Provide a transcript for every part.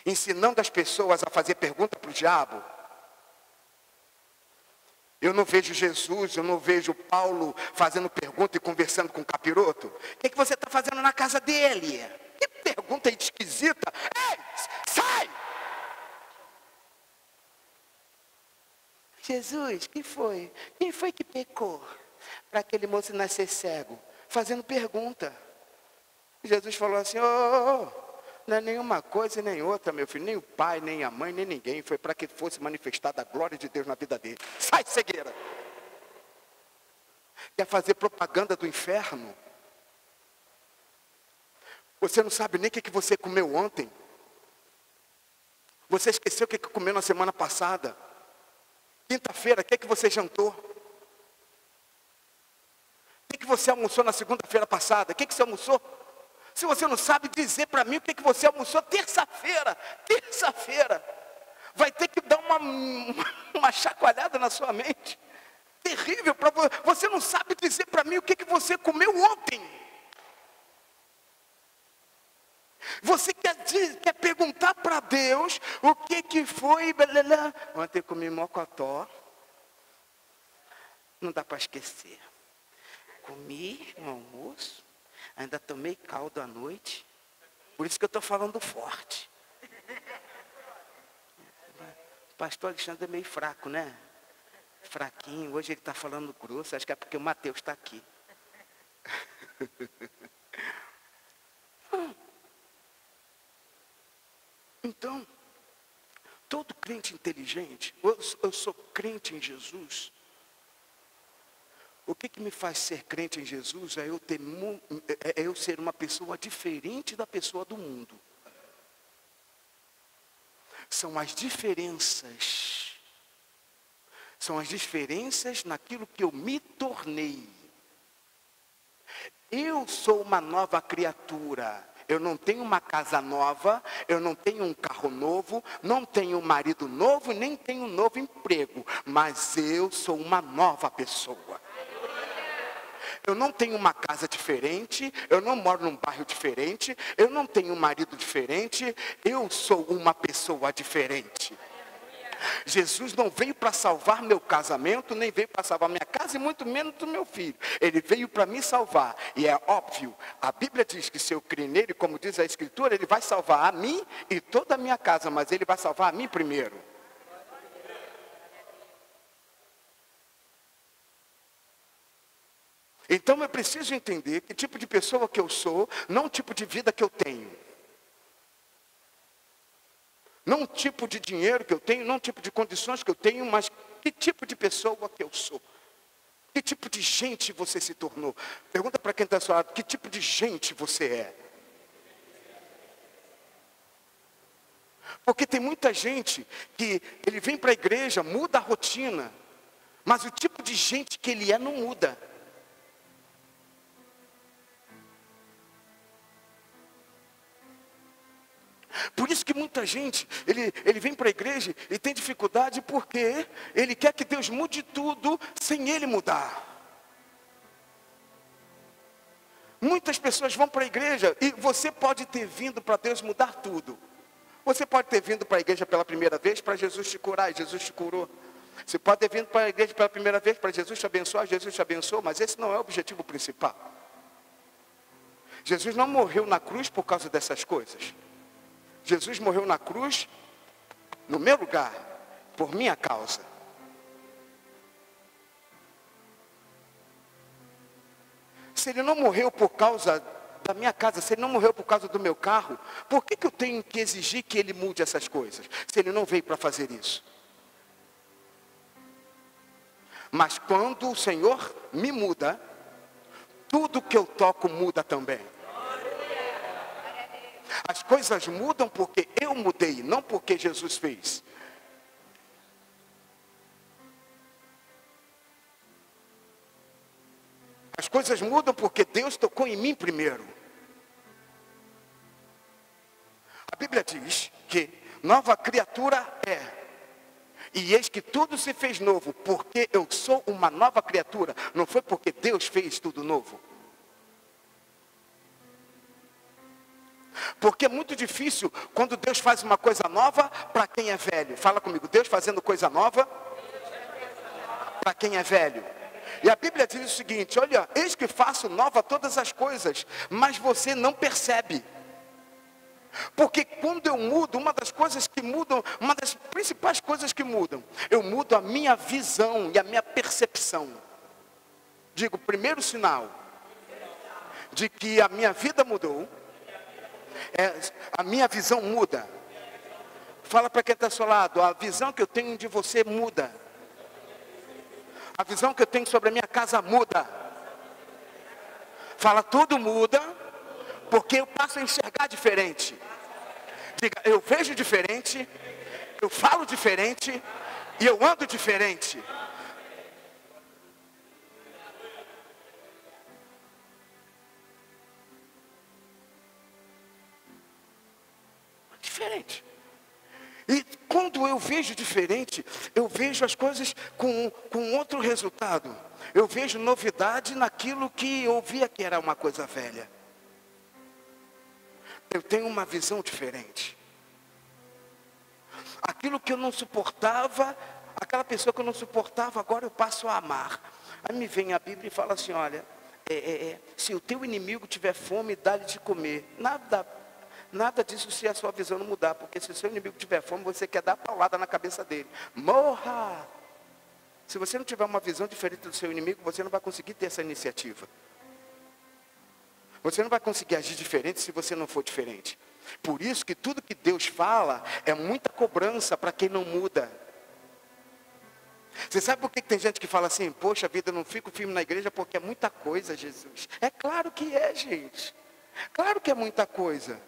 ensinando as pessoas a fazer pergunta para o diabo. Eu não vejo Jesus, eu não vejo Paulo fazendo pergunta e conversando com o capiroto. O que você está fazendo na casa dele? Que pergunta esquisita. Ei, sai! Jesus, que foi? Quem foi que pecou para aquele moço nascer cego? Fazendo pergunta. Jesus falou assim, não é nenhuma coisa nem outra, meu filho. Nem o pai, nem a mãe, nem ninguém. Foi para que fosse manifestada a glória de Deus na vida dele. Sai, cegueira! Quer fazer propaganda do inferno? Você não sabe nem o que você comeu ontem. Você esqueceu o que comeu na semana passada. Quinta-feira, o que você jantou? O que você almoçou na segunda-feira passada? O que você almoçou? Se você não sabe dizer para mim o que você almoçou terça-feira, vai ter que dar uma chacoalhada na sua mente. Terrível, você não sabe dizer para mim o que você comeu ontem. Você quer perguntar para Deus o que foi. Ontem eu comi mocotó. Não dá para esquecer. Comi no almoço. Ainda tomei caldo à noite. Por isso que eu estou falando forte. O pastor Alexandre é meio fraco, né? Fraquinho. Hoje ele está falando grosso. Acho que é porque o Mateus está aqui. Então, todo crente inteligente, eu sou crente em Jesus. O que me faz ser crente em Jesus é eu ser uma pessoa diferente da pessoa do mundo. São as diferenças. São as diferenças naquilo que eu me tornei. Eu sou uma nova criatura. Eu não tenho uma casa nova, eu não tenho um carro novo, não tenho um marido novo, nem tenho um novo emprego. Mas eu sou uma nova pessoa. Eu não tenho uma casa diferente, eu não moro num bairro diferente, eu não tenho um marido diferente, eu sou uma pessoa diferente. Jesus não veio para salvar meu casamento, nem veio para salvar minha casa e muito menos do meu filho. Ele veio para me salvar. E é óbvio, a Bíblia diz que se eu crer nele, como diz a Escritura, ele vai salvar a mim e toda a minha casa, mas ele vai salvar a mim primeiro. Então eu preciso entender que tipo de pessoa que eu sou, não o tipo de vida que eu tenho. Não o tipo de dinheiro que eu tenho, não o tipo de condições que eu tenho, mas que tipo de pessoa que eu sou. Que tipo de gente você se tornou? Pergunta para quem está ao seu lado, que tipo de gente você é? Porque tem muita gente que ele vem para a igreja, muda a rotina, mas o tipo de gente que ele é não muda. Por isso que muita gente, ele vem para a igreja e tem dificuldade porque ele quer que Deus mude tudo sem ele mudar. Muitas pessoas vão para a igreja e você pode ter vindo para Deus mudar tudo. Você pode ter vindo para a igreja pela primeira vez para Jesus te curar e Jesus te curou. Você pode ter vindo para a igreja pela primeira vez para Jesus te abençoar, Jesus te abençoou, mas esse não é o objetivo principal. Jesus não morreu na cruz por causa dessas coisas. Jesus morreu na cruz, no meu lugar, por minha causa. Se ele não morreu por causa da minha casa, se ele não morreu por causa do meu carro, por que eu tenho que exigir que ele mude essas coisas? Se ele não veio para fazer isso. Mas quando o Senhor me muda, tudo que eu toco muda também. As coisas mudam porque eu mudei, não porque Jesus fez. As coisas mudam porque Deus tocou em mim primeiro. A Bíblia diz que nova criatura é. E eis que tudo se fez novo, porque eu sou uma nova criatura. Não foi porque Deus fez tudo novo. Porque é muito difícil quando Deus faz uma coisa nova para quem é velho. Fala comigo, Deus fazendo coisa nova para quem é velho. E a Bíblia diz o seguinte, olha, eis que faço nova todas as coisas, mas você não percebe. Porque quando eu mudo, uma das coisas que mudam, uma das principais coisas que mudam, eu mudo a minha visão e a minha percepção. Digo, primeiro sinal de que a minha vida mudou, a minha visão muda. Fala para quem está ao seu lado, a visão que eu tenho de você muda. A visão que eu tenho sobre a minha casa muda. Fala, tudo muda, porque eu passo a enxergar diferente. Diga, eu vejo diferente, eu falo diferente e eu ando diferente. Diferente. E quando eu vejo diferente, eu vejo as coisas com outro resultado. Eu vejo novidade naquilo que eu via que era uma coisa velha. Eu tenho uma visão diferente. Aquilo que eu não suportava, aquela pessoa que eu não suportava, agora eu passo a amar. Aí me vem a Bíblia e fala assim, olha, se o teu inimigo tiver fome, dá-lhe de comer. Nada disso se a sua visão não mudar, porque se o seu inimigo tiver fome, você quer dar paulada na cabeça dele. Morra! Se você não tiver uma visão diferente do seu inimigo, você não vai conseguir ter essa iniciativa. Você não vai conseguir agir diferente se você não for diferente. Por isso que tudo que Deus fala é muita cobrança para quem não muda. Você sabe por que tem gente que fala assim, poxa vida, eu não fico firme na igreja porque é muita coisa, Jesus. É claro que é, gente. Claro que é muita coisa.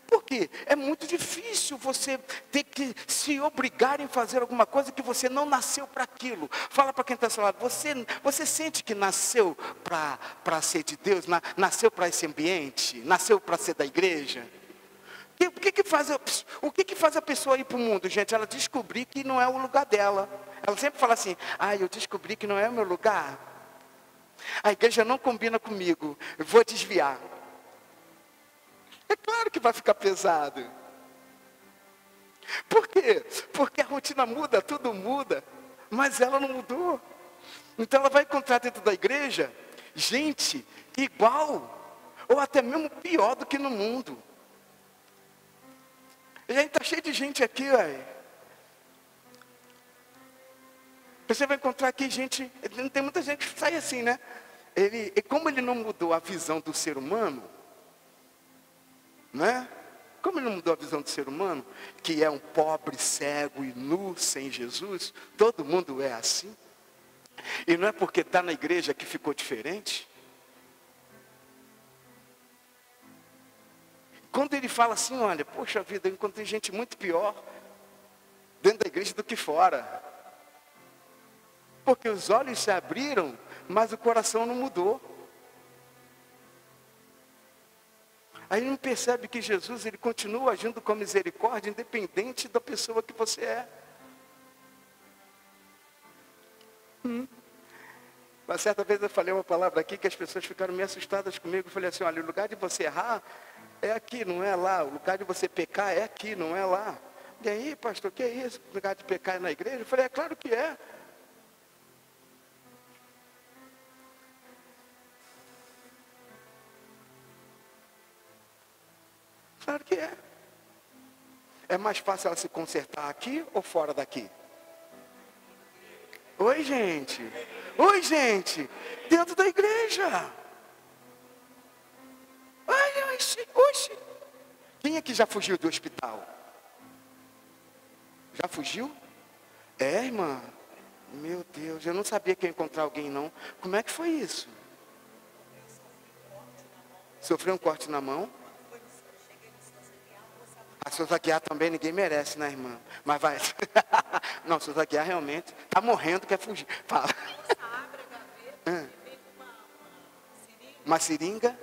Por quê? É muito difícil você ter que se obrigar em fazer alguma coisa que você não nasceu para aquilo. Fala para quem está ao seu lado, você sente que nasceu para ser de Deus, nasceu para esse ambiente, nasceu para ser da igreja? O que faz a pessoa ir para o mundo, gente? Ela descobrir que não é o lugar dela. Ela sempre fala assim, eu descobri que não é o meu lugar. A igreja não combina comigo, eu vou desviar. É claro que vai ficar pesado. Por quê? Porque a rotina muda, tudo muda, mas ela não mudou. Então ela vai encontrar dentro da igreja gente igual, ou até mesmo pior do que no mundo. A gente está cheio de gente aqui, velho. Você vai encontrar aqui gente, tem muita gente que sai assim, né? Como ele não mudou a visão do ser humano, né? Como ele não mudou a visão do ser humano, que é um pobre, cego e nu sem Jesus, todo mundo é assim. E não é porque está na igreja que ficou diferente. Quando ele fala assim, olha, poxa vida, eu encontrei gente muito pior dentro da igreja do que fora. Porque os olhos se abriram, mas o coração não mudou. Aí não percebe que Jesus, ele continua agindo com misericórdia, independente da pessoa que você é. Uma certa vez eu falei uma palavra aqui que as pessoas ficaram meio assustadas comigo. Eu falei assim, olha, o lugar de você errar é aqui, não é lá. O lugar de você pecar é aqui, não é lá. E aí, pastor, que é isso? O lugar de pecar é na igreja? Eu falei, é claro que é. Claro que é. É mais fácil ela se consertar aqui ou fora daqui? Oi, gente. Oi, gente. Dentro da igreja. Oxe. Quem aqui já fugiu do hospital? Já fugiu? É, irmã. Meu Deus, eu não sabia que ia encontrar alguém, não. Como é que foi isso? Sofreu um corte na mão? A Souza Guiar também ninguém merece, né, irmã? Mas vai. Não, Souza Guiar realmente está morrendo, quer fugir. Fala. Uma seringa?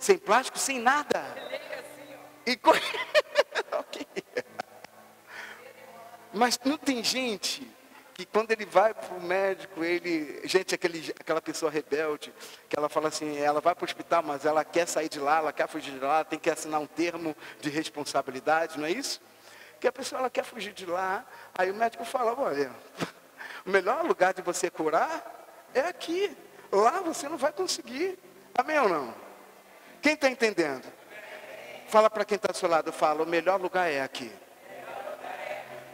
Sem plástico, sem nada. E okay. Mas não tem gente que quando ele vai para o médico, gente, aquela pessoa rebelde, que ela fala assim, ela vai para o hospital, mas ela quer sair de lá, ela quer fugir de lá, tem que assinar um termo de responsabilidade, não é isso? Que a pessoa ela quer fugir de lá, aí o médico fala, olha, o melhor lugar de você curar é aqui, lá você não vai conseguir, amém ou não? Quem está entendendo? Fala para quem está do seu lado, fala, o melhor lugar é aqui.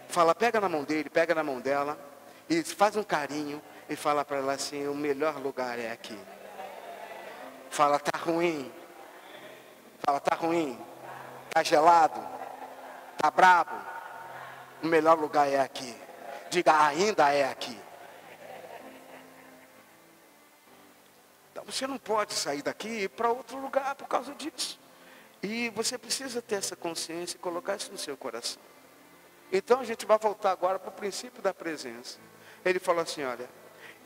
Fala, pega na mão dele, pega na mão dela, e faz um carinho, e fala para ela assim, o melhor lugar é aqui. Fala, tá ruim. Fala, tá ruim. Tá gelado. Tá brabo. O melhor lugar é aqui. Diga, ainda é aqui. Então você não pode sair daqui e ir para outro lugar por causa disso. E você precisa ter essa consciência e colocar isso no seu coração. Então a gente vai voltar agora para o princípio da presença. Ele falou assim, olha,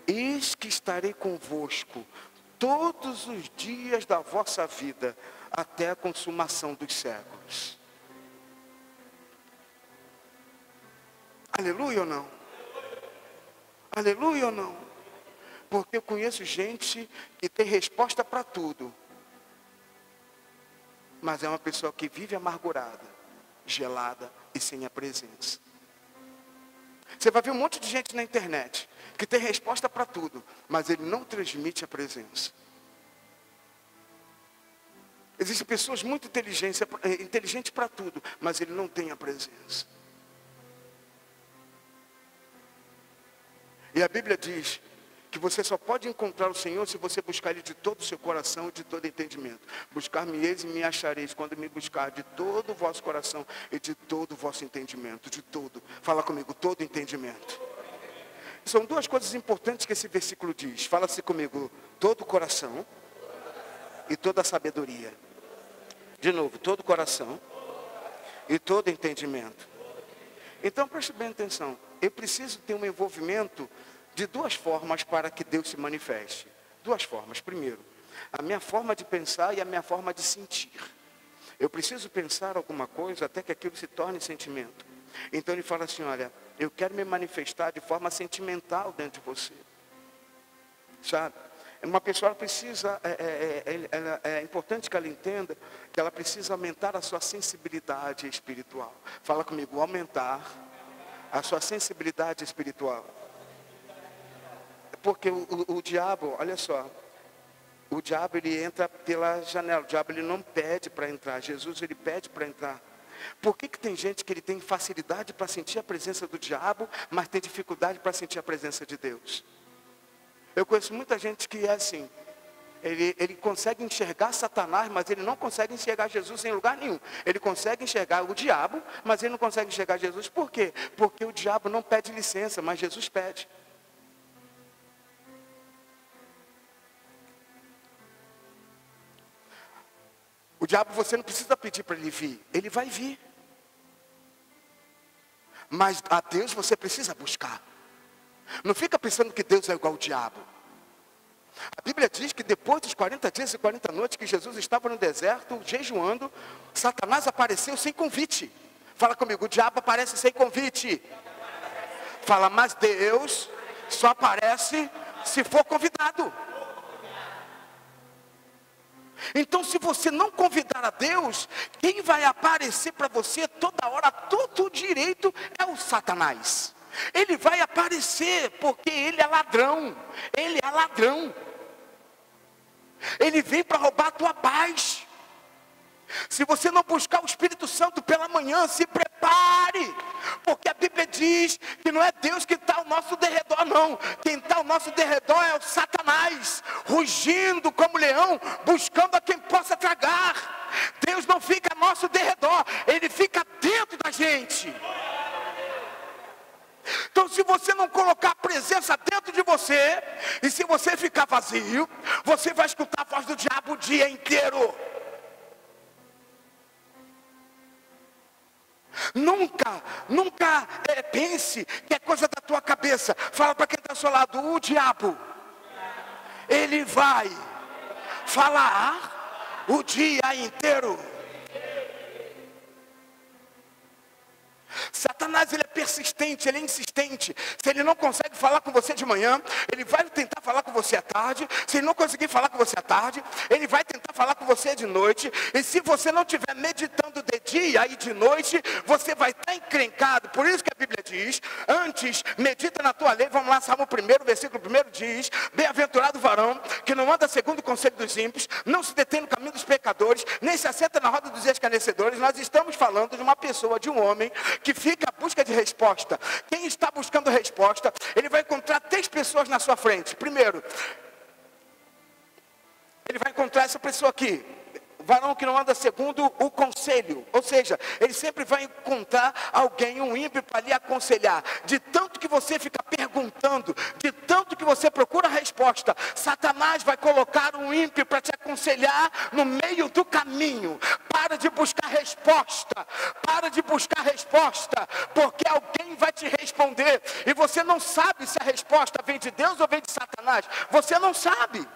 eis que estarei convosco todos os dias da vossa vida, até a consumação dos séculos. Aleluia ou não? Aleluia ou não? Porque eu conheço gente que tem resposta para tudo, mas é uma pessoa que vive amargurada, gelada e sem a presença. Você vai ver um monte de gente na internet que tem resposta para tudo, mas ele não transmite a presença. Existem pessoas muito inteligentes para tudo, mas ele não tem a presença. E a Bíblia diz que você só pode encontrar o Senhor se você buscar Ele de todo o seu coração e de todo entendimento. Buscar-me-eis e me achareis quando me buscar de todo o vosso coração e de todo o vosso entendimento. De todo. Fala comigo, todo entendimento. São duas coisas importantes que esse versículo diz. Fala-se comigo, todo o coração e toda a sabedoria. De novo, todo o coração e todo entendimento. Então preste bem atenção. Eu preciso ter um envolvimento de duas formas para que Deus se manifeste. Duas formas. Primeiro, a minha forma de pensar e a minha forma de sentir. Eu preciso pensar alguma coisa até que aquilo se torne sentimento. Então ele fala assim, olha, eu quero me manifestar de forma sentimental dentro de você. Sabe? Uma pessoa precisa, é importante que ela entenda que ela precisa aumentar a sua sensibilidade espiritual. Fala comigo, aumentar a sua sensibilidade espiritual. Porque o diabo, olha só, o diabo ele entra pela janela, o diabo ele não pede para entrar, Jesus ele pede para entrar. Por que tem gente que ele tem facilidade para sentir a presença do diabo, mas tem dificuldade para sentir a presença de Deus? Eu conheço muita gente que é assim, ele consegue enxergar Satanás, mas ele não consegue enxergar Jesus em lugar nenhum. Ele consegue enxergar o diabo, mas ele não consegue enxergar Jesus. Por quê? Porque o diabo não pede licença, mas Jesus pede. O diabo você não precisa pedir para ele vir, ele vai vir. Mas a Deus você precisa buscar. Não fica pensando que Deus é igual ao diabo. A Bíblia diz que depois dos 40 dias e 40 noites que Jesus estava no deserto, jejuando, Satanás apareceu sem convite. Fala comigo, o diabo aparece sem convite. Fala, mas Deus só aparece se for convidado. Então se você não convidar a Deus, quem vai aparecer para você toda hora, todo direito, é o Satanás. Ele vai aparecer porque ele é ladrão. Ele é ladrão. Ele vem para roubar a tua paz. Se você não buscar o Espírito Santo pela manhã, se prepare. Porque a Bíblia diz que não é Deus que está ao nosso derredor, não. Quem está ao nosso derredor é o Satanás, rugindo como leão, buscando a quem possa tragar. Deus não fica ao nosso derredor, Ele fica dentro da gente. Então se você não colocar a presença dentro de você, e se você ficar vazio, você vai escutar a voz do diabo o dia inteiro. Nunca pense que é coisa da tua cabeça. Fala para quem está ao seu lado, o diabo, ele vai falar o dia inteiro. Satanás Satanás, ele é persistente, ele é insistente. Se ele não consegue falar com você de manhã, ele vai tentar falar com você à tarde. Se ele não conseguir falar com você à tarde, ele vai tentar falar com você de noite. E se você não estiver meditando de dia e de noite, você vai estar encrencado. Por isso que a Bíblia diz, antes, medita na tua lei. Vamos lá, Salmo 1, versículo 1 diz, bem-aventurado o varão, que não anda segundo o conselho dos ímpios, não se detém no caminho dos pecadores, nem se assenta na roda dos escarnecedores. Nós estamos falando de uma pessoa, de um homem, que fica à busca de resposta. Quem está buscando resposta, ele vai encontrar 3 pessoas na sua frente. Primeiro, ele vai encontrar essa pessoa aqui, varão que não anda segundo o conselho. Ou seja, ele sempre vai encontrar alguém, um ímpio, para lhe aconselhar. De tanto que você fica perguntando, de tanto que você procura a resposta, Satanás vai colocar um ímpio para te aconselhar no meio do caminho. Para de buscar resposta, para de buscar resposta, porque alguém vai te responder, e você não sabe se a resposta vem de Deus ou vem de Satanás. Você não sabe.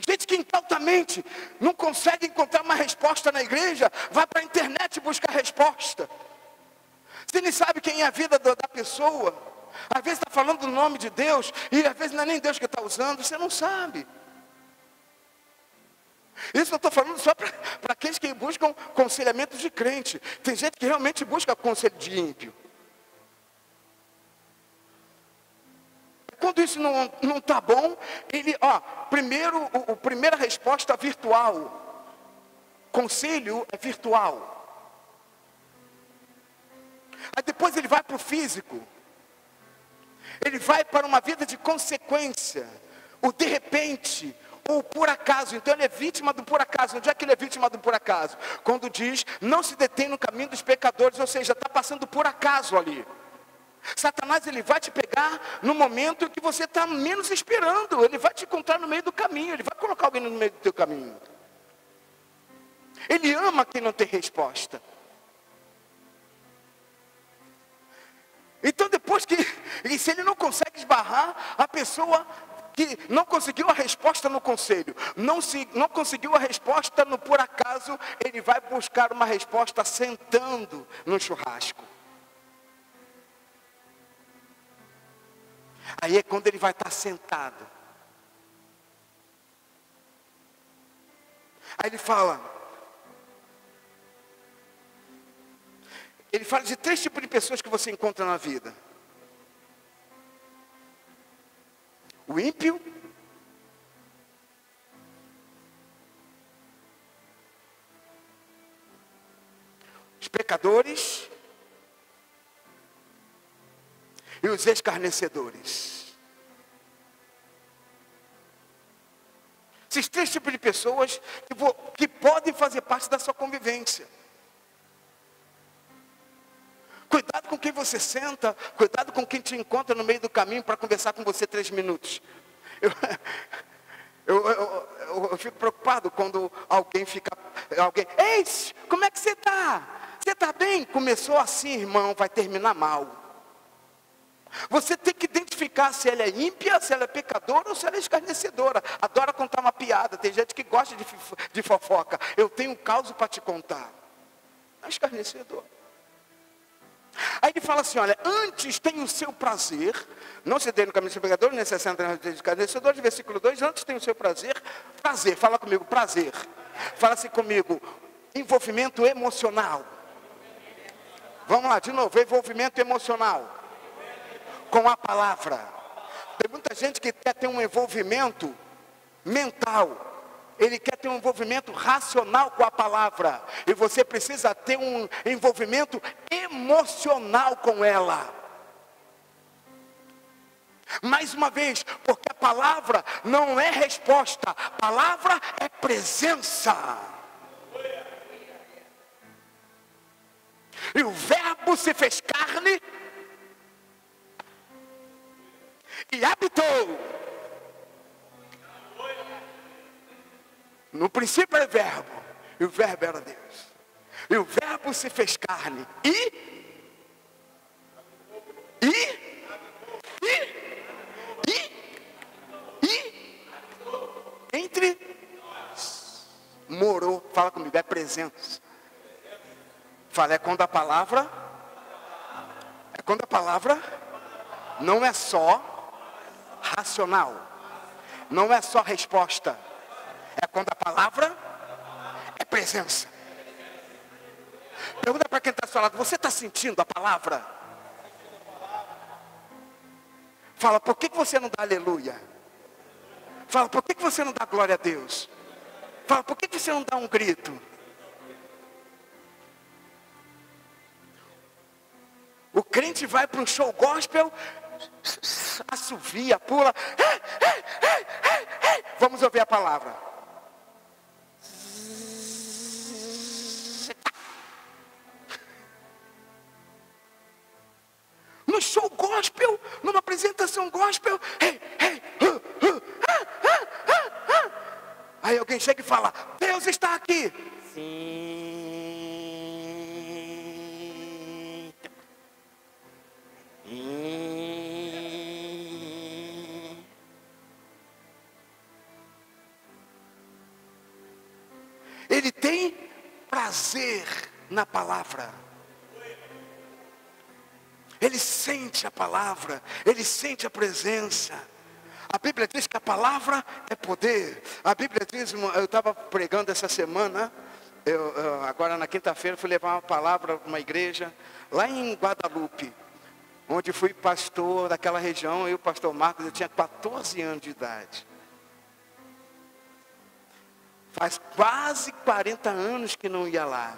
Gente que incautamente não consegue encontrar uma resposta na igreja, vai para a internet buscar resposta. Você nem sabe quem é a vida da pessoa. Às vezes está falando do nome de Deus, e às vezes não é nem Deus que está usando, você não sabe. Isso eu estou falando só para aqueles que buscam conselhamento de crente. Tem gente que realmente busca conselho de ímpio. Quando isso não está bom, ele, primeira resposta virtual. Conselho é virtual. Aí depois ele vai para o físico. Ele vai para uma vida de consequência. O de repente, ou por acaso. Então ele é vítima do por acaso. Onde é que ele é vítima do por acaso? Quando diz, não se detém no caminho dos pecadores. Ou seja, está passando por acaso ali. Satanás, ele vai te pegar no momento que você está menos esperando. Ele vai te encontrar no meio do caminho. Ele vai colocar alguém no meio do teu caminho. Ele ama quem não tem resposta. Então depois que, e se ele não consegue esbarrar, a pessoa que não conseguiu a resposta no conselho, não conseguiu a resposta no por acaso, ele vai buscar uma resposta sentando no churrasco. Aí é quando ele vai estar sentado. Aí ele fala de 3 tipos de pessoas que você encontra na vida. O ímpio, os pecadores e os escarnecedores. Esses 3 tipos de pessoas que podem fazer parte da sua convivência. Cuidado com quem você senta, cuidado com quem te encontra no meio do caminho para conversar com você 3 minutos. Eu fico preocupado quando alguém, ei, como é que você está? Você está bem? Começou assim, irmão, vai terminar mal. Você tem que identificar se ela é ímpia, se ela é pecadora ou se ela é escarnecedora. Adora contar uma piada. Tem gente que gosta de fofoca. Eu tenho um caso para te contar. É escarnecedor. Aí ele fala assim, olha, antes tem o seu prazer, não se dê no caminho do pecador, nem se assenta na roda dos escarnecedores, versículo 2, antes tem o seu prazer, fala comigo, prazer. Fala assim comigo, envolvimento emocional. Vamos lá, de novo, envolvimento emocional. Com a palavra. Tem muita gente que quer ter um envolvimento mental. Ele quer ter um envolvimento racional com a palavra. E você precisa ter um envolvimento emocional com ela. Mais uma vez, porque a palavra não é resposta. A palavra é presença. E o verbo se fez carne e habitou. No princípio era o verbo, e o verbo era Deus. E o verbo se fez carne entre morou. fala comigo, é presença. Fala, é quando a palavra não é só racional, não é só resposta, é quando a palavra é presença. Pergunta para quem está ao seu lado, você está sentindo a palavra? Fala, por que você não dá aleluia? Fala, por que você não dá glória a Deus? Fala, por que você não dá um grito? O crente vai para um show gospel, assovia, pula. Vamos ouvir a palavra. No show gospel, numa apresentação gospel, aí alguém chega e fala, Deus está aqui. Sim. Ele tem prazer na palavra. Ele sente a palavra, ele sente a presença. A Bíblia diz que a palavra é poder. A Bíblia diz, eu estava pregando essa semana, agora na quinta-feira fui levar uma palavra para uma igreja, lá em Guadalupe, onde fui pastor daquela região, eu, pastor Marcos, eu tinha 14 anos de idade. Faz quase 40 anos que não ia lá.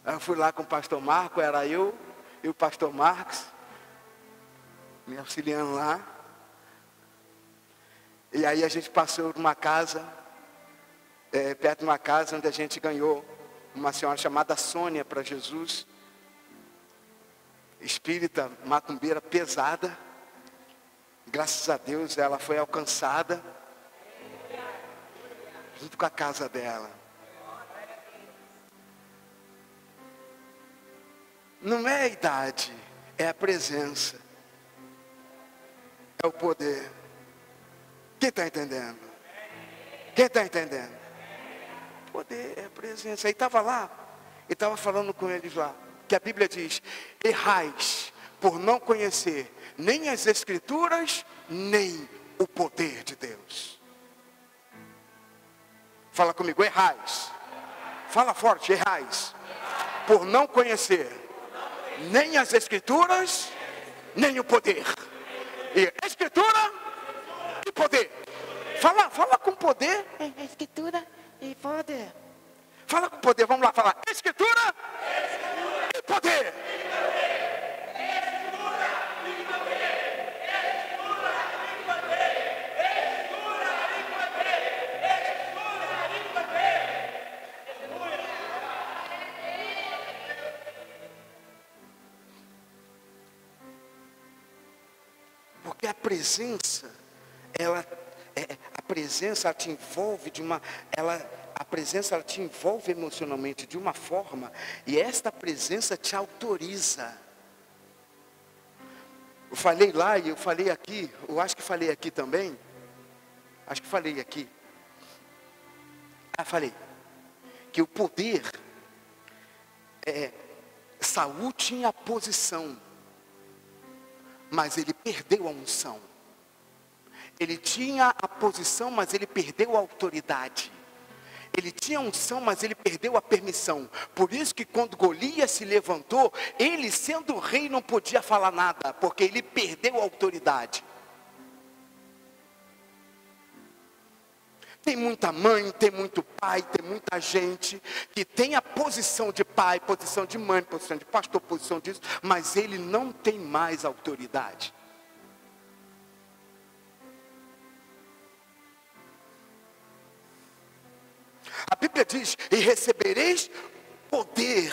Eu fui lá com o pastor Marcos, era eu e o pastor Marcos, me auxiliando lá. E aí a gente passou numa casa, perto de uma casa onde a gente ganhou uma senhora chamada Sônia para Jesus. Espírita, macumbeira pesada. Graças a Deus ela foi alcançada, junto com a casa dela. Não é a idade, é a presença, é o poder. Quem está entendendo? Quem está entendendo? Poder é a presença. Aí estava lá, e estava falando com eles lá, que a Bíblia diz, errais por não conhecer nem as Escrituras, nem o poder de Deus. Fala comigo, errais. Fala forte, errais. Por não conhecer nem as Escrituras, nem o poder. E Escritura e poder. Fala com poder. Escritura e poder. Fala com poder, vamos lá falar. Escritura e poder. Porque a presença, a presença ela te envolve a presença ela te envolve emocionalmente de uma forma, e esta presença te autoriza. Eu falei lá e eu falei aqui, eu acho que falei aqui também, acho que falei aqui. Falei que o poder, Saul tinha a posição, mas ele perdeu a unção. Ele tinha a posição, mas ele perdeu a autoridade. Ele tinha a unção, mas ele perdeu a permissão. Por isso que quando Golias se levantou, ele sendo rei não podia falar nada, porque ele perdeu a autoridade. Tem muita mãe, tem muito pai, tem muita gente que tem a posição de pai, posição de mãe, posição de pastor, posição disso, mas ele não tem mais autoridade. A Bíblia diz, e recebereis poder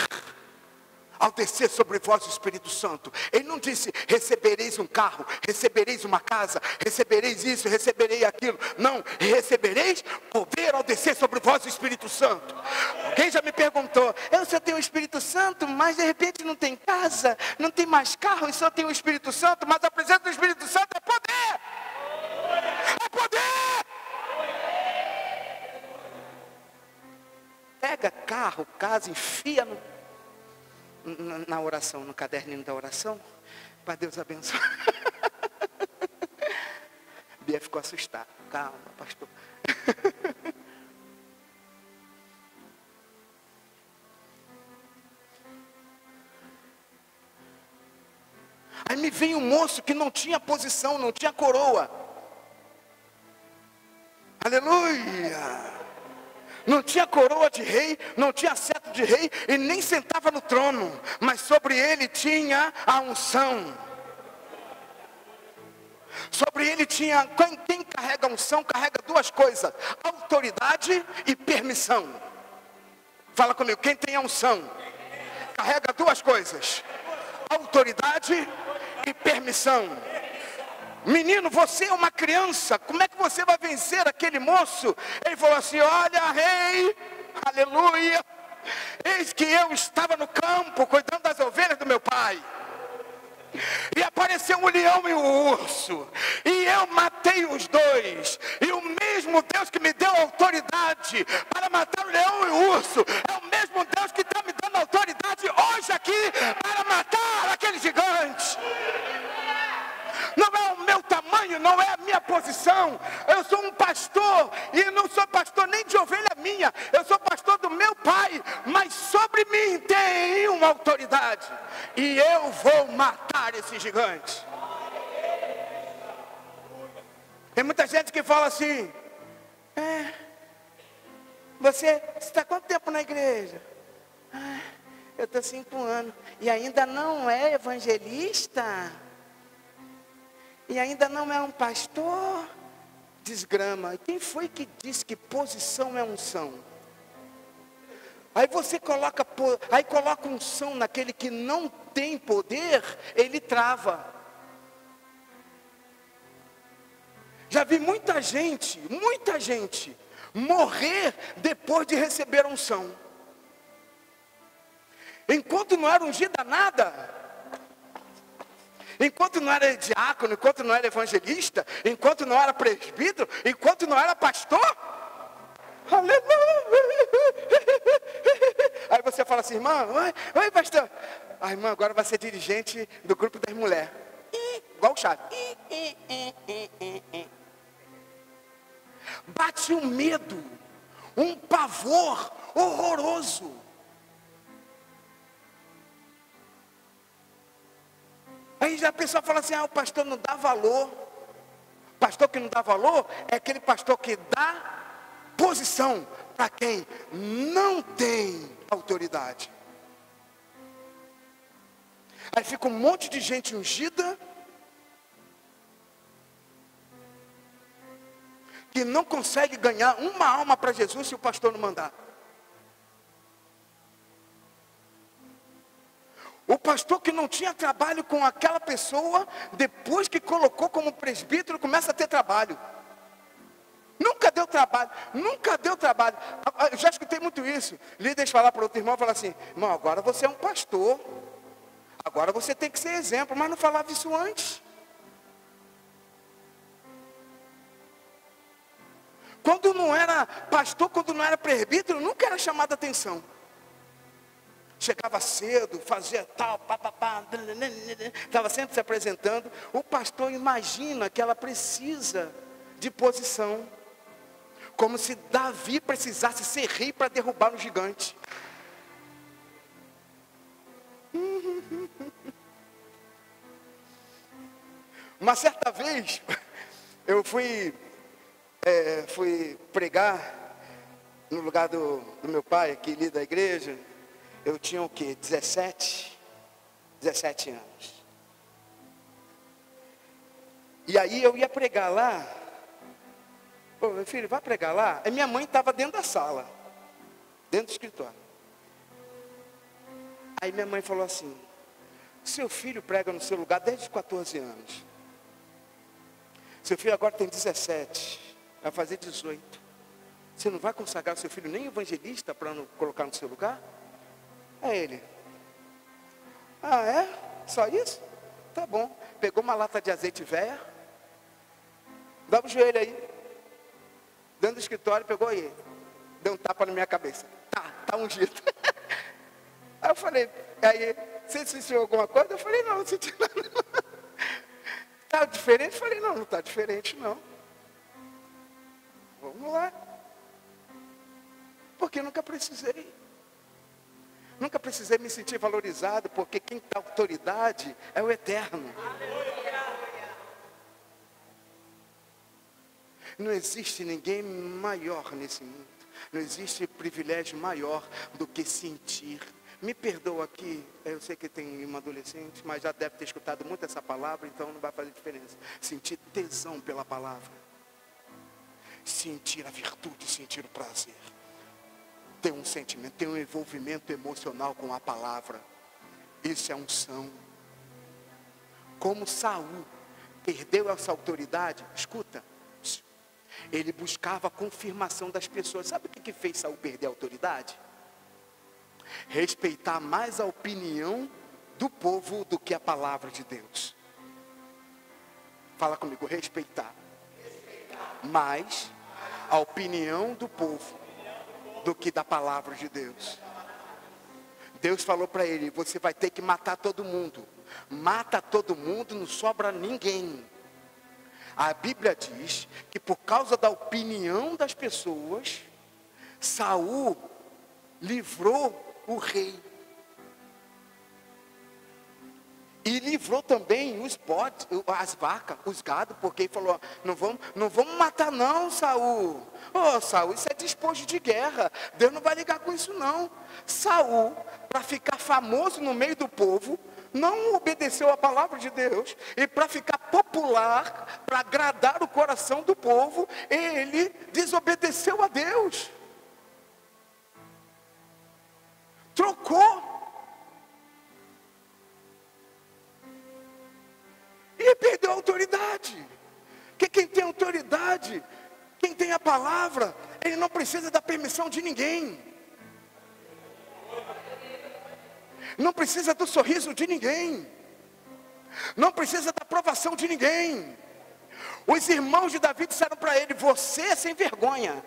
ao descer sobre vós o Espírito Santo. Ele não disse, recebereis um carro, recebereis uma casa, recebereis isso, receberei aquilo. Não, recebereis poder ao descer sobre vós o Espírito Santo. Alguém já me perguntou, eu só tenho o Espírito Santo, mas de repente não tem casa, não tem mais carro, e só tenho o Espírito Santo, mas a presença do Espírito Santo é poder. É poder. carro, casa, enfia na oração, no caderninho da oração, para Deus abençoar. Bia ficou assustada. Calma, pastor. Aí me vem um moço que não tinha posição, não tinha coroa. Aleluia! Não tinha coroa de rei, não tinha cetro de rei e nem sentava no trono, mas sobre ele tinha a unção. Sobre ele tinha, quem carrega a unção carrega duas coisas: autoridade e permissão. Fala comigo, quem tem a unção carrega duas coisas: autoridade e permissão. Menino, você é uma criança, como é que você vai vencer aquele moço? Ele falou assim: olha, rei, aleluia, eis que eu estava no campo cuidando das ovelhas do meu pai, e apareceu um leão e um urso, e eu matei os dois, e o mesmo Deus que me deu autoridade para matar o leão e o urso, é o mesmo Deus que está me dando autoridade hoje aqui para matar aquele gigante. Não é o meu tamanho, não é a minha posição. Eu sou um pastor, e não sou pastor nem de ovelha minha, eu sou pastor do meu pai, mas sobre mim tem uma autoridade, e eu vou matar esse gigante. Tem muita gente que fala assim: você está há quanto tempo na igreja? Eu estou 5 anos, e ainda não é evangelista? E ainda não é um pastor? Desgrama. E quem foi que disse que posição é unção? Aí você coloca unção naquele que não tem poder, ele trava. Já vi muita gente morrer depois de receber a unção. Enquanto não era ungida nada, enquanto não era diácono, enquanto não era evangelista, enquanto não era presbítero, enquanto não era pastor, aleluia. Aí você fala assim: irmã, oi pastor, a irmã agora vai ser dirigente do grupo das mulheres, igual o Chaves. Bate um medo, um pavor horroroso. Aí já a pessoa fala assim: o pastor não dá valor. Pastor que não dá valor é aquele pastor que dá posição para quem não tem autoridade. Aí fica um monte de gente ungida que não consegue ganhar uma alma para Jesus se o pastor não mandar. O pastor que não tinha trabalho com aquela pessoa, depois que colocou como presbítero, começa a ter trabalho. Nunca deu trabalho. Eu já escutei muito isso. Líderes falar para outro irmão, falar assim: irmão, agora você é um pastor, agora você tem que ser exemplo, mas não falava isso antes. Quando não era pastor, quando não era presbítero, nunca era chamado a atenção. Chegava cedo, fazia tal, estava sempre se apresentando. O pastor imagina que ela precisa de posição, como se Davi precisasse ser rei para derrubar o gigante. Uma certa vez, eu fui pregar no lugar do meu pai, aqui ali da igreja. Eu tinha o quê? 17 anos. E aí eu ia pregar lá. Pô, meu filho, vai pregar lá? E minha mãe estava dentro da sala, dentro do escritório. Aí minha mãe falou assim: seu filho prega no seu lugar desde os 14 anos. Seu filho agora tem 17, vai fazer 18. Você não vai consagrar seu filho nem evangelista para não colocar no seu lugar? É ele. Ah, é? Só isso? Tá bom. Pegou uma lata de azeite velha, dá o joelho aí, dentro do escritório, pegou aí, deu um tapa na minha cabeça. Tá. está ungido. Aí eu falei, aí, você sentiu alguma coisa? Eu falei, não senti nada. Está diferente? Eu falei, não está diferente não. Vamos lá. Porque eu nunca precisei. Nunca precisei me sentir valorizado, porque quem dá autoridade é o Eterno. Não existe ninguém maior nesse mundo. Não existe privilégio maior do que sentir. Me perdoa aqui, eu sei que tem uma adolescente, mas já deve ter escutado muito essa palavra, então não vai fazer diferença. Sentir tesão pela palavra. Sentir a virtude, sentir o prazer. Ter um sentimento, ter um envolvimento emocional com a palavra. Isso é unção. Como Saul perdeu essa autoridade, escuta. Ele buscava a confirmação das pessoas. Sabe o que fez Saul perder a autoridade? Respeitar mais a opinião do povo do que a palavra de Deus. Fala comigo, respeitar. Mais a opinião do povo do que da palavra de Deus. Deus falou para ele, você vai ter que matar todo mundo. Mata todo mundo, não sobra ninguém. A Bíblia diz que por causa da opinião das pessoas, Saul livrou o rei. E livrou também os bodes, as vacas, os gados, porque ele falou, não vamos matar não, Saul. Saul, isso é despojo de guerra. Deus não vai ligar com isso não. Saul, para ficar famoso no meio do povo, não obedeceu a palavra de Deus. E para ficar popular, para agradar o coração do povo, ele desobedeceu a Deus. Trocou. E perdeu a autoridade. Porque quem tem autoridade, quem tem a palavra, ele não precisa da permissão de ninguém. Não precisa do sorriso de ninguém. Não precisa da aprovação de ninguém. Os irmãos de Davi disseram para ele, você é sem vergonha.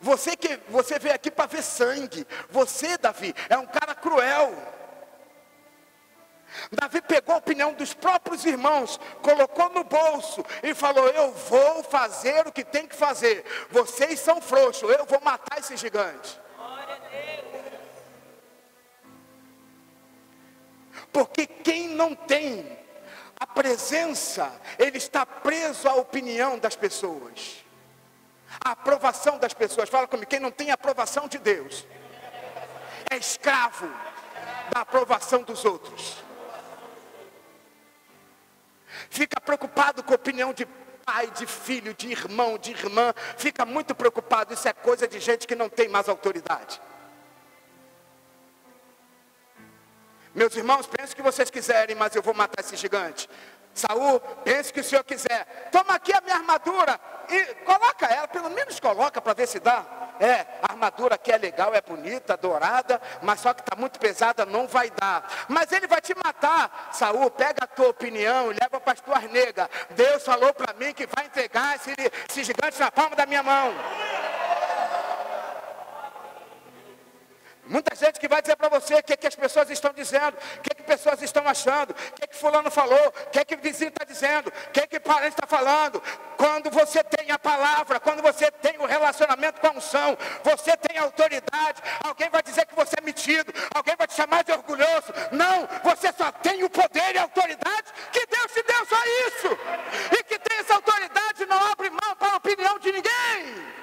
Você veio aqui para ver sangue. Você, Davi, é um cara cruel. Davi pegou a opinião dos próprios irmãos, colocou no bolso e falou, eu vou fazer o que tem que fazer. Vocês são frouxos, eu vou matar esse gigante. Porque quem não tem a presença, ele está preso à opinião das pessoas. A aprovação das pessoas. Fala comigo, quem não tem a aprovação de Deus é escravo da aprovação dos outros. Fica preocupado com a opinião de pai, de filho, de irmão, de irmã. Fica muito preocupado. Isso é coisa de gente que não tem mais autoridade. Meus irmãos, pense o que vocês quiserem, mas eu vou matar esse gigante. Saul, pense o que o senhor quiser. Toma aqui a minha armadura e coloca ela, pelo menos coloca para ver se dá. A armadura aqui é legal, é bonita, dourada, mas só que está muito pesada, não vai dar. Mas ele vai te matar. Saul, pega a tua opinião e leva para as tuas negas. Deus falou para mim que vai entregar esse gigante na palma da minha mão. Muita gente que vai dizer para você o que as pessoas estão dizendo, o que pessoas estão achando, o que fulano falou, o que vizinho está dizendo, o que parente está falando. Quando você tem a palavra, quando você tem o relacionamento com a unção, você tem autoridade. Alguém vai dizer que você é metido, alguém vai te chamar de orgulhoso. Não, você só tem o poder e a autoridade que Deus te deu, só isso. E que tem essa autoridade não abre mão para a opinião de ninguém.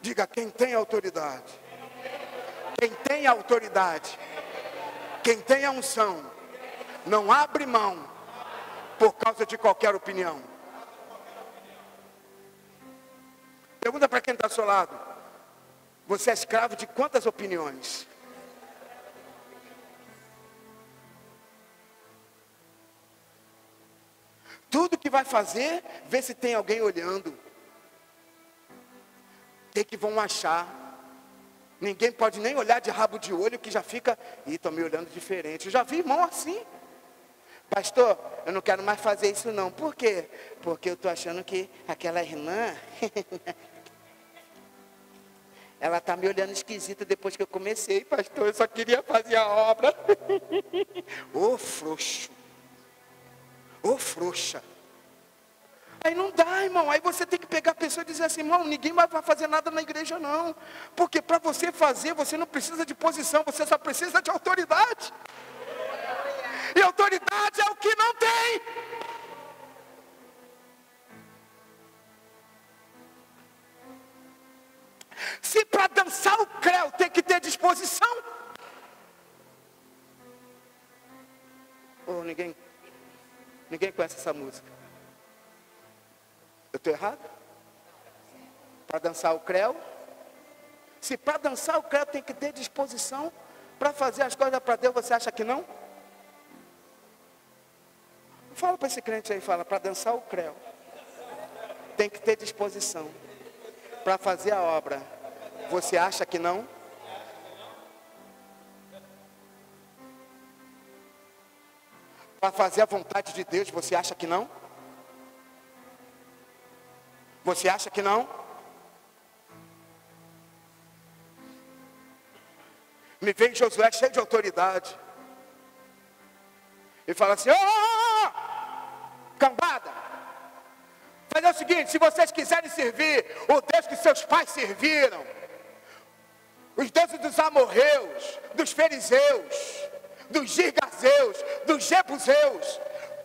Diga, quem tem autoridade. Quem tem a autoridade, quem tem a unção, não abre mão por causa de qualquer opinião. Pergunta para quem está ao seu lado, você é escravo de quantas opiniões? Tudo que vai fazer, vê se tem alguém olhando. O que vão achar? Ninguém pode nem olhar de rabo de olho que já fica, estão me olhando diferente. Eu já vi irmão assim. Pastor, eu não quero mais fazer isso não. Por quê? Porque eu estou achando que aquela irmã, Ela está me olhando esquisita depois que eu comecei, pastor, eu só queria fazer a obra. Ô frouxo. Ô frouxa. Aí não dá, irmão. Aí você tem que pegar a pessoa e dizer assim, irmão, ninguém vai fazer nada na igreja não. Porque para você fazer, você não precisa de posição, você só precisa de autoridade. E autoridade é o que não tem. Se para dançar o creu tem que ter disposição. Oh, ninguém conhece essa música. Eu estou errado? Para dançar o creu? Se para dançar o creu tem que ter disposição para fazer as coisas para Deus, você acha que não? Fala para esse crente aí, fala, para dançar o creu tem que ter disposição para fazer a obra. Você acha que não? Para fazer a vontade de Deus, você acha que não? Você acha que não? Me vem Josué cheio de autoridade. E fala assim, ô, cambada. Fazer o seguinte, se vocês quiserem servir o Deus que seus pais serviram, os deuses dos amorreus, dos fariseus, dos girgazeus, dos jebuseus,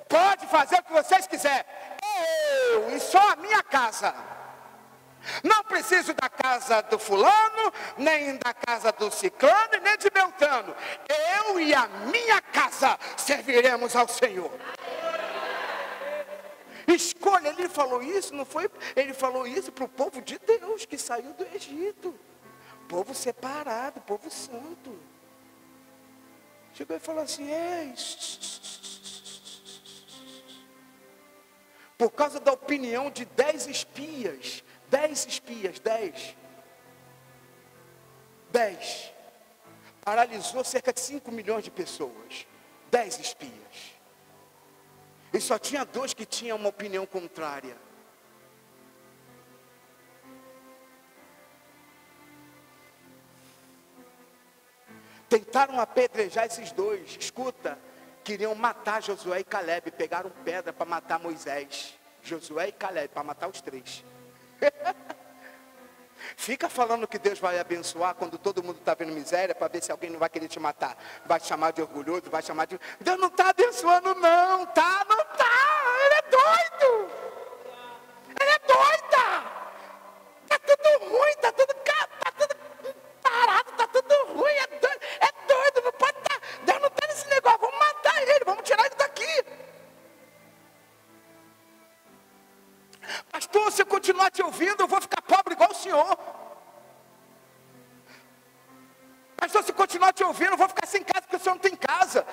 pode fazer o que vocês quiserem. Eu e só a minha casa. Não preciso da casa do fulano, nem da casa do ciclano, nem de Beltrano. Eu e a minha casa serviremos ao Senhor. Escolha, ele falou isso, não foi? Ele falou isso para o povo de Deus que saiu do Egito. Povo separado, povo santo. Chegou e falou assim, ei, por causa da opinião de 10 espias, 10, paralisou cerca de 5 milhões de pessoas, 10 espias, e só tinha 2 que tinham uma opinião contrária. Tentaram apedrejar esses 2, escuta, queriam matar Josué e Caleb, pegaram pedra para matar Moisés, Josué e Caleb, para matar os 3. Fica falando que Deus vai abençoar quando todo mundo está vendo miséria, para ver se alguém não vai querer te matar, vai te chamar de orgulhoso, vai chamar de... Deus não está abençoando não, tá? Não tá, ele é doido, ele é doida, tá tudo ruim, tá tudo parado, tá tudo ruim, é doido, não pode estar, Deus não está nesse negócio, vamos matar ele, vamos tirar ele daqui. Pastor, se eu continuar te ouvindo, eu vou ficar pobre igual o senhor. Pastor, se eu continuar te ouvindo, eu vou ficar sem casa, porque o senhor não tem casa.